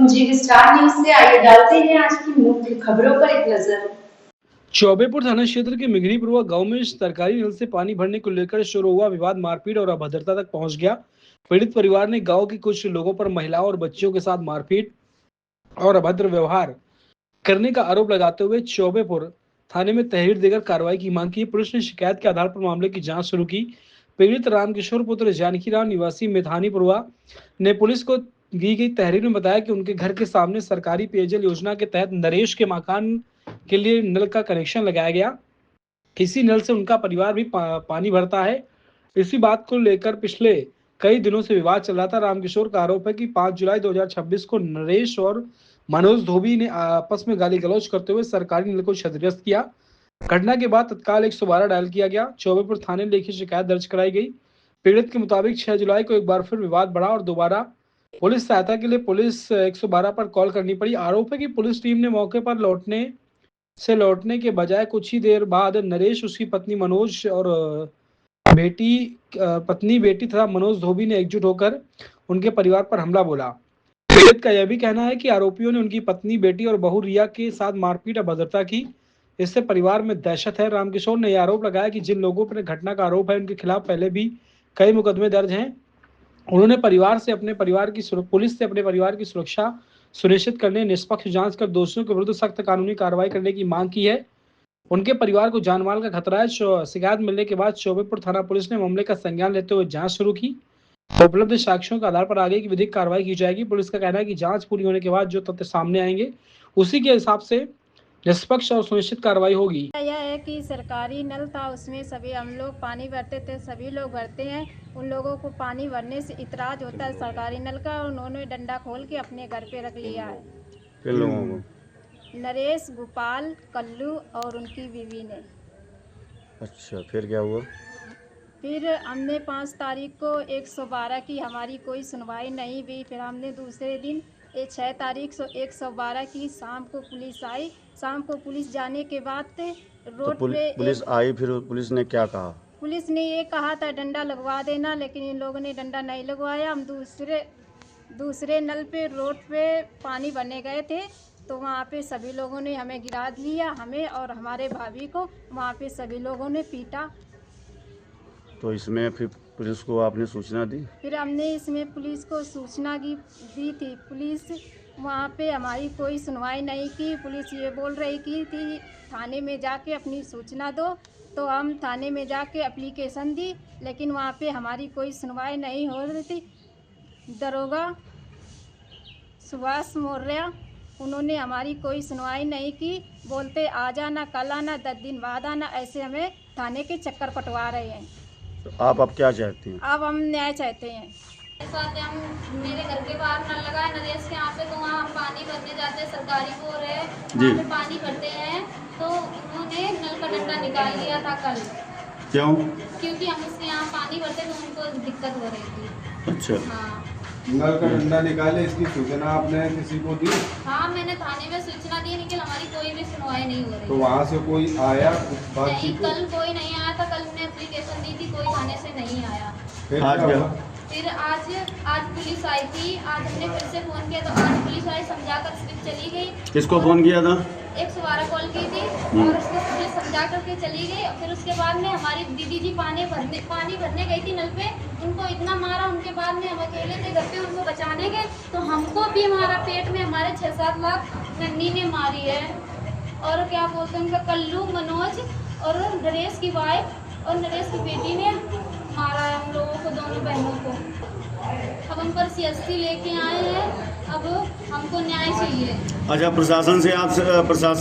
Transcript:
जी star news से आइए डालते हैं आज की मुख्य खबरों पर एक नजर। चौबेपुर थाना क्षेत्र के मिगरीपुरवा गांव में सरकारी नल से पानी भरने को लेकर शुरू हुआ विवाद मारपीट और अभद्रता तक पहुंच गया। पीड़ित परिवार ने गांव के कुछ लोगों पर महिलाओं और बच्चियों के साथ मारपीट और अभद्र व्यवहार करने का आरोप लगाते हुए चौबेपुर थाने में तहरीर देकर कार्रवाई की मांग की। पुलिस ने शिकायत के आधार पर मामले की जाँच शुरू की। पीड़ित रामकिशोर पुत्र जानकी राम निवासी मेधानीपुरवा ने पुलिस को दी गई तहरीर में बताया कि उनके घर के सामने सरकारी पेयजल योजना के तहत नरेश के मकान के लिए नल का कनेक्शन लगाया गया। इसी नल से उनका परिवार भी पानी भरता है। इसी बात को लेकर पिछले कई दिनों से विवाद चल रहा था। रामकिशोर का आरोप है कि 5 जुलाई 2026 को नरेश और मनोज धोबी ने आपस में गाली गलौज करते हुए सरकारी नल को क्षतिग्रस्त किया। घटना के बाद तत्काल 112 डायल किया गया। चौबेपुर थाने में लिखित शिकायत दर्ज कराई गई। पीड़ित के मुताबिक 6 जुलाई को एक बार फिर विवाद बढ़ा और दोबारा पुलिस सहायता के लिए पुलिस 112 पर कॉल करनी पड़ी। आरोप है कि पुलिस टीम ने मौके पर लौटने के बजाय कुछ ही देर बाद नरेश, उसकी पत्नी मनोज और बेटी तथा मनोज धोबी ने एकजुट होकर उनके परिवार पर हमला बोला। पीड़ित का यह भी कहना है कि आरोपियों ने उनकी पत्नी, बेटी और बहू रिया के साथ मारपीट अभद्रता की। इससे परिवार में दहशत है। रामकिशोर ने यह आरोप लगाया कि जिन लोगों पर घटना का आरोप है उनके खिलाफ पहले भी कई मुकदमे दर्ज हैं। उन्होंने पुलिस से अपने परिवार की सुरक्षा सुनिश्चित करने, निष्पक्ष जांच कर दोषियों के विरुद्ध सख्त कानूनी कार्रवाई करने की मांग की है। उनके परिवार को जानमाल का खतरा है। शिकायत मिलने के बाद चौबेपुर थाना पुलिस ने मामले का संज्ञान लेते हुए जांच शुरू की। उपलब्ध साक्ष्यों के आधार पर आगे की विधिक कार्रवाई की जाएगी। पुलिस का कहना है कि जांच पूरी होने के बाद जो तथ्य सामने आएंगे उसी के हिसाब से निष्पक्ष और सुनिश्चित कार्रवाई होगी। यह है कि सरकारी नल था, उसमें सभी हम लोग पानी भरते थे, सभी लोग भरते हैं। उन लोगों को पानी भरने से इतराज होता है सरकारी नल का। उन्होंने डंडा खोल के अपने घर पे रख लिया है। किन लोगों को? नरेश, गोपाल, कल्लू और उनकी बीवी ने। अच्छा, फिर क्या हुआ? फिर हमने 5 तारीख को 112 की, हमारी कोई सुनवाई नहीं हुई। फिर हमने दूसरे दिन 6 तारीख को 112 की। शाम को पुलिस आई। शाम को पुलिस जाने के बाद रोड पे पुलिस आई, फिर पुलिस ने क्या कहा? पुलिस ने ये कहा था डंडा लगवा देना, लेकिन इन लोगों ने डंडा नहीं लगवाया। हम दूसरे नल पे रोड पे पानी भरने गए थे, तो वहाँ पे सभी लोगों ने हमें गिरा दिया, हमें और हमारे भाभी को वहाँ पे सभी लोगों ने पीटा। तो इसमें फिर पुलिस को आपने सूचना दी? फिर हमने इसमें पुलिस को सूचना दी थी। पुलिस वहाँ पे हमारी कोई सुनवाई नहीं की। पुलिस ये बोल रही थी थाने में जाके अपनी सूचना दो, तो हम थाने में जाके एप्लीकेशन दी, लेकिन वहाँ पे हमारी कोई सुनवाई नहीं हो रही थी। दरोगा सुभाष मौर्य, उन्होंने हमारी कोई सुनवाई नहीं की। बोलते आ जाना, कल आना, 10 दिन बाद आना, ऐसे हमें थाने के चक्कर पटवा रहे हैं। तो आप अब क्या चाहती हैं? अब हम न्याय चाहते हैं। हम मेरे घर के बाहर नल लगा है नरेश के यहाँ पे, तो वहाँ हम पानी भरने जाते हैं, सरकारी बोर है, वहाँ पे पानी भरते हैं। तो उन्होंने नल का डंडा निकाल लिया था कल। क्यों? क्योंकि हम उसके यहाँ पानी भरते तो उनको दिक्कत हो रही थी। अच्छा, हाँ, नल का डंडा निकाले, इसकी सूचना आपने किसी को दी? हाँ मैंने थाने में सूचना दी, लेकिन हमारी कोई भी सुनवाई नहीं हो रही। तो वहाँ से कोई आया नहीं, कल कोई नहीं आया था। कल हमने एप्लीकेशन दी थी, कोई थाने से नहीं आया। फिर आज क्या? फिर आज पुलिस आई थी। आज हमने फिर से फ़ोन किया, तो आज पुलिस आई, समझाकर सिर्फ चली गई। किसको फ़ोन किया था? 112 कॉल की थी और उसको पुलिस समझा करके चली गई। और फिर उसके बाद में हमारी दीदी जी पानी भरने गई थी नल पे, उनको इतना मारा। उनके बाद में हम अकेले थे घर पे, उनको बचाने गए तो हमको भी हमारा पेट में हमारे 6-7 लाख नन्नी ने मारी है। और क्या बोलते हैं उनका, कल्लू, मनोज और नरेश की वाइफ और नरेश की बेटी ने मारा है हम लोगों को, दोनों बहनों को। अब हम पर CSC लेके आए हैं, अब हमको न्याय चाहिए। अच्छा, प्रशासन से आप